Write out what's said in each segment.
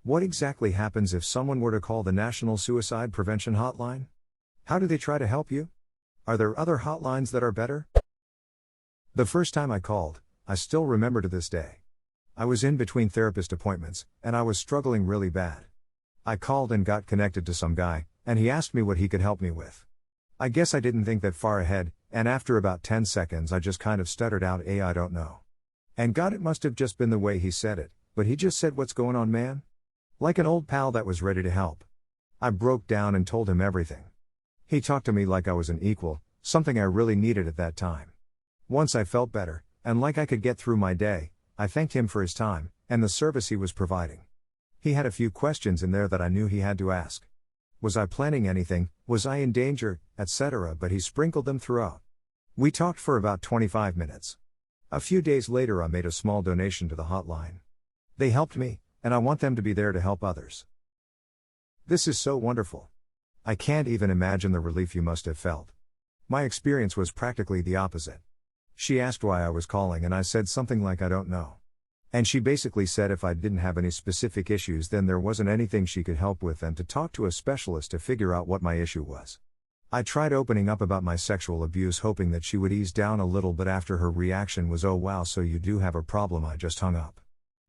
What exactly happens if someone were to call the National Suicide Prevention Hotline? How do they try to help you? Are there other hotlines that are better? The first time I called, I still remember to this day. I was in between therapist appointments, and I was struggling really bad. I called and got connected to some guy, and he asked me what he could help me with. I guess I didn't think that far ahead, and after about 10 seconds I just kind of stuttered out, I don't know. And God, it must have just been the way he said it, but he just said, "What's going on, man?" Like an old pal that was ready to help. I broke down and told him everything. He talked to me like I was an equal, something I really needed at that time. Once I felt better, and like I could get through my day, I thanked him for his time, and the service he was providing. He had a few questions in there that I knew he had to ask. Was I planning anything, was I in danger, etc., but he sprinkled them throughout. We talked for about 25 minutes. A few days later I made a small donation to the hotline. They helped me, and I want them to be there to help others. This is so wonderful. I can't even imagine the relief you must have felt. My experience was practically the opposite. She asked why I was calling and I said something like, "I don't know." And she basically said if I didn't have any specific issues then there wasn't anything she could help with and to talk to a specialist to figure out what my issue was. I tried opening up about my sexual abuse hoping that she would ease down a little, but after her reaction was, "Oh wow, so you do have a problem," I just hung up.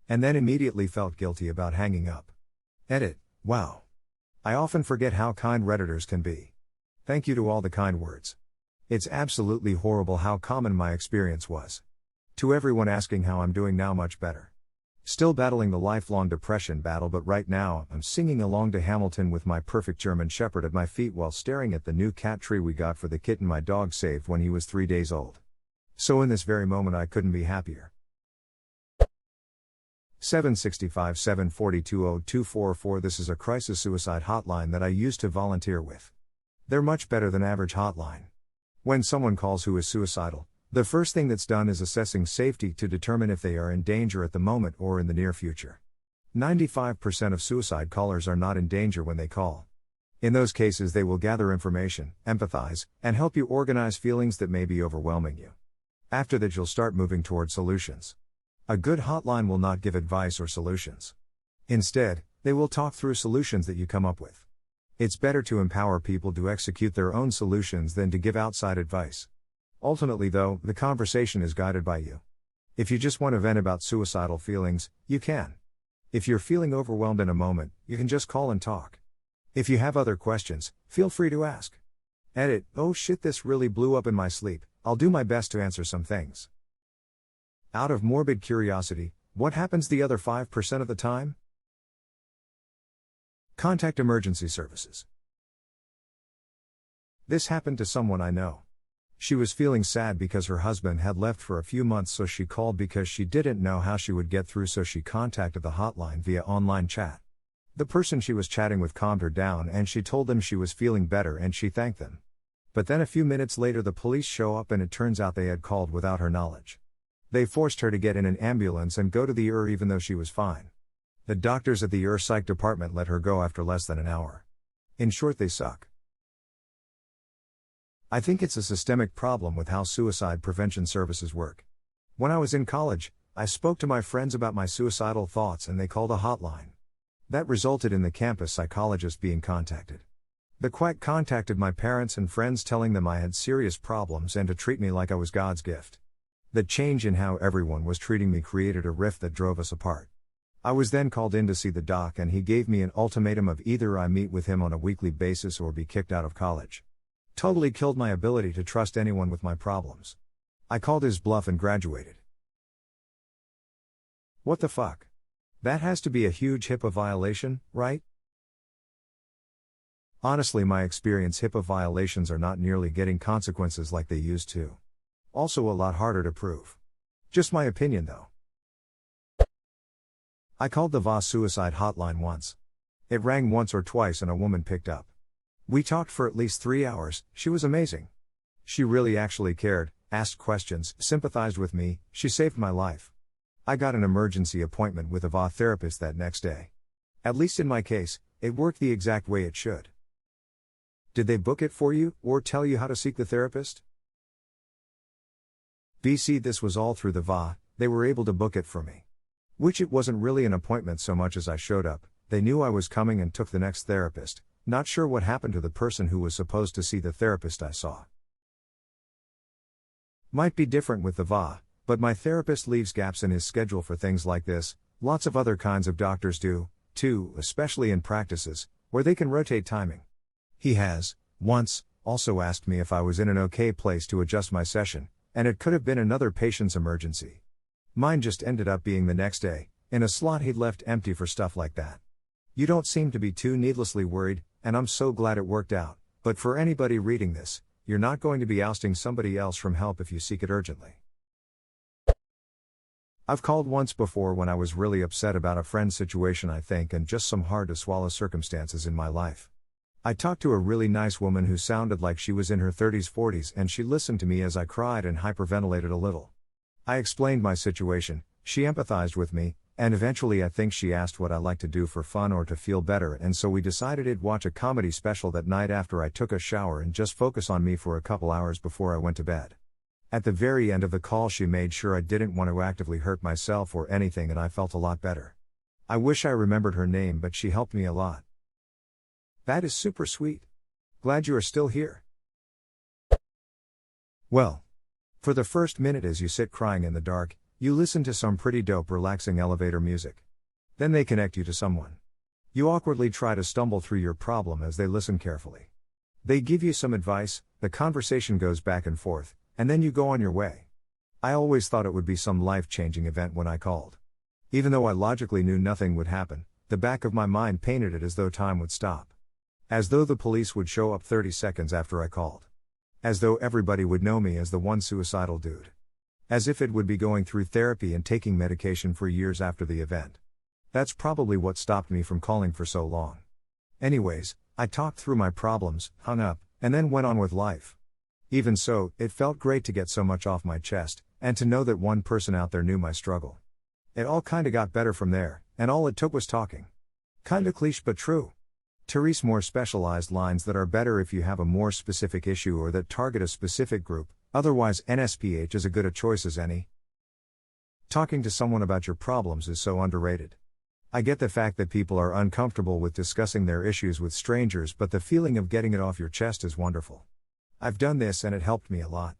And then immediately felt guilty about hanging up. Edit. Wow. I often forget how kind Redditors can be. Thank you to all the kind words. It's absolutely horrible how common my experience was. To everyone asking how I'm doing now, much better. Still battling the lifelong depression battle, but right now, I'm singing along to Hamilton with my perfect German Shepherd at my feet while staring at the new cat tree we got for the kitten my dog saved when he was 3 days old. So in this very moment I couldn't be happier. 765 742 0244 This is a crisis suicide hotline that I used to volunteer with. They're much better than average hotline. When someone calls who is suicidal, the first thing that's done is assessing safety to determine if they are in danger at the moment or in the near future. 95% of suicide callers are not in danger when they call. In those cases they will gather information, empathize, and help you organize feelings that may be overwhelming you. After that you'll start moving toward solutions. A good hotline will not give advice or solutions. Instead, they will talk through solutions that you come up with. It's better to empower people to execute their own solutions than to give outside advice. Ultimately though, the conversation is guided by you. If you just want to vent about suicidal feelings, you can. If you're feeling overwhelmed in a moment, you can just call and talk. If you have other questions, feel free to ask. Edit. Oh shit, this really blew up in my sleep. I'll do my best to answer some things. Out of morbid curiosity, what happens the other 5% of the time? Contact emergency services. This happened to someone I know. She was feeling sad because her husband had left for a few months, so she called because she didn't know how she would get through, so she contacted the hotline via online chat. The person she was chatting with calmed her down and she told them she was feeling better and she thanked them. But then a few minutes later the police show up and it turns out they had called without her knowledge. They forced her to get in an ambulance and go to the ER even though she was fine. The doctors at the ER psych department let her go after less than an hour. In short, they suck. I think it's a systemic problem with how suicide prevention services work. When I was in college, I spoke to my friends about my suicidal thoughts and they called a hotline. That resulted in the campus psychologist being contacted. The quack contacted my parents and friends telling them I had serious problems and to treat me like I was God's gift. The change in how everyone was treating me created a rift that drove us apart. I was then called in to see the doc and he gave me an ultimatum of either I meet with him on a weekly basis or be kicked out of college. Totally killed my ability to trust anyone with my problems. I called his bluff and graduated. What the fuck? That has to be a huge HIPAA violation, right? Honestly, my experience, HIPAA violations are not nearly getting consequences like they used to. Also a lot harder to prove. Just my opinion though. I called the VA suicide hotline once. It rang once or twice and a woman picked up. We talked for at least 3 hours. She was amazing. She really actually cared, asked questions, sympathized with me. She saved my life. I got an emergency appointment with a VA therapist that next day. At least in my case, it worked the exact way it should. Did they book it for you, or tell you how to seek the therapist? BC, this was all through the VA, they were able to book it for me. Which it wasn't really an appointment so much as I showed up, They knew I was coming and took the next therapist, not sure what happened to the person who was supposed to see the therapist I saw. Might be different with the VA, but my therapist leaves gaps in his schedule for things like this. Lots of other kinds of doctors do, too, especially in practices, where they can rotate timing. He has, once, also asked me if I was in an okay place to adjust my session, and it could have been another patient's emergency. Mine just ended up being the next day, in a slot he'd left empty for stuff like that. You don't seem to be too needlessly worried, and I'm so glad it worked out, but for anybody reading this, you're not going to be ousting somebody else from help if you seek it urgently. I've called once before when I was really upset about a friend's situation, I think, and just some hard to swallow circumstances in my life. I talked to a really nice woman who sounded like she was in her 30s, 40s, and she listened to me as I cried and hyperventilated a little. I explained my situation, she empathized with me, and eventually I think she asked what I like to do for fun or to feel better, and so we decided to watch a comedy special that night after I took a shower and just focus on me for a couple hours before I went to bed. At the very end of the call she made sure I didn't want to actively hurt myself or anything, and I felt a lot better. I wish I remembered her name, but she helped me a lot. That is super sweet. Glad you are still here. Well, for the first minute as you sit crying in the dark, you listen to some pretty dope relaxing elevator music. Then they connect you to someone. You awkwardly try to stumble through your problem as they listen carefully. They give you some advice, the conversation goes back and forth, and then you go on your way. I always thought it would be some life-changing event when I called. Even though I logically knew nothing would happen, the back of my mind painted it as though time would stop. As though the police would show up 30 seconds after I called. As though everybody would know me as the one suicidal dude. As if it would be going through therapy and taking medication for years after the event. That's probably what stopped me from calling for so long. Anyways, I talked through my problems, hung up, and then went on with life. Even so, it felt great to get so much off my chest, and to know that one person out there knew my struggle. It all kinda got better from there, and all it took was talking. Kinda cliché but true. Therese, more specialized lines that are better if you have a more specific issue or that target a specific group, otherwise NSPH is as good a choice as any. Talking to someone about your problems is so underrated. I get the fact that people are uncomfortable with discussing their issues with strangers, but the feeling of getting it off your chest is wonderful. I've done this and it helped me a lot.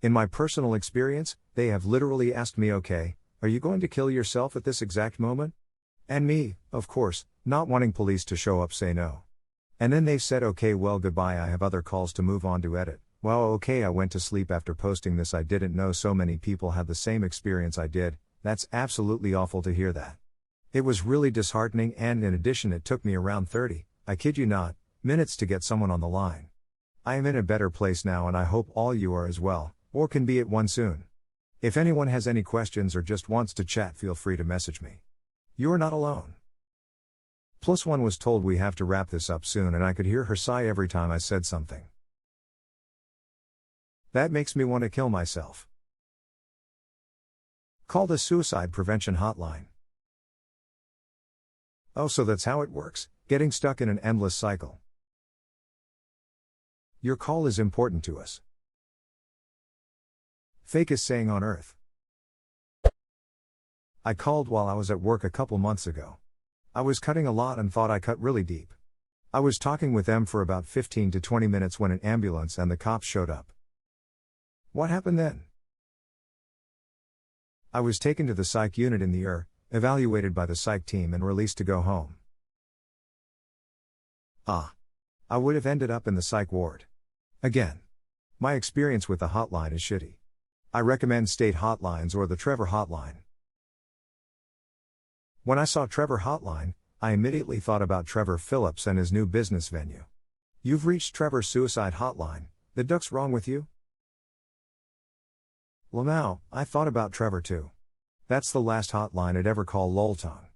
In my personal experience, they have literally asked me, okay, are you going to kill yourself at this exact moment? And me, of course, not wanting police to show up, say no. And then they've said, okay, well, goodbye, I have other calls to move on to edit. Wow, okay, I went to sleep after posting this. I didn't know so many people had the same experience I did. That's absolutely awful to hear that. It was really disheartening, and in addition it took me around 30, I kid you not, minutes to get someone on the line. I am in a better place now, and I hope all you are as well, or can be at one soon. If anyone has any questions or just wants to chat, feel free to message me. You're not alone. +1 was told we have to wrap this up soon, and I could hear her sigh every time I said something. That makes me want to kill myself. Call the Suicide Prevention Hotline. Oh, so that's how it works, getting stuck in an endless cycle. Your call is important to us. Fakest saying on earth. I called while I was at work a couple months ago. I was cutting a lot and thought I cut really deep. I was talking with them for about 15 to 20 minutes when an ambulance and the cops showed up. What happened then? I was taken to the psych unit in the ER, evaluated by the psych team and released to go home. I would have ended up in the psych ward. Again. My experience with the hotline is shitty. I recommend state hotlines or the Trevor hotline. When I saw Trevor hotline, I immediately thought about Trevor Phillips and his new business venue. You've reached Trevor's suicide hotline. The duck's wrong with you? Well, now, I thought about Trevor too. That's the last hotline I'd ever call, lol tongue.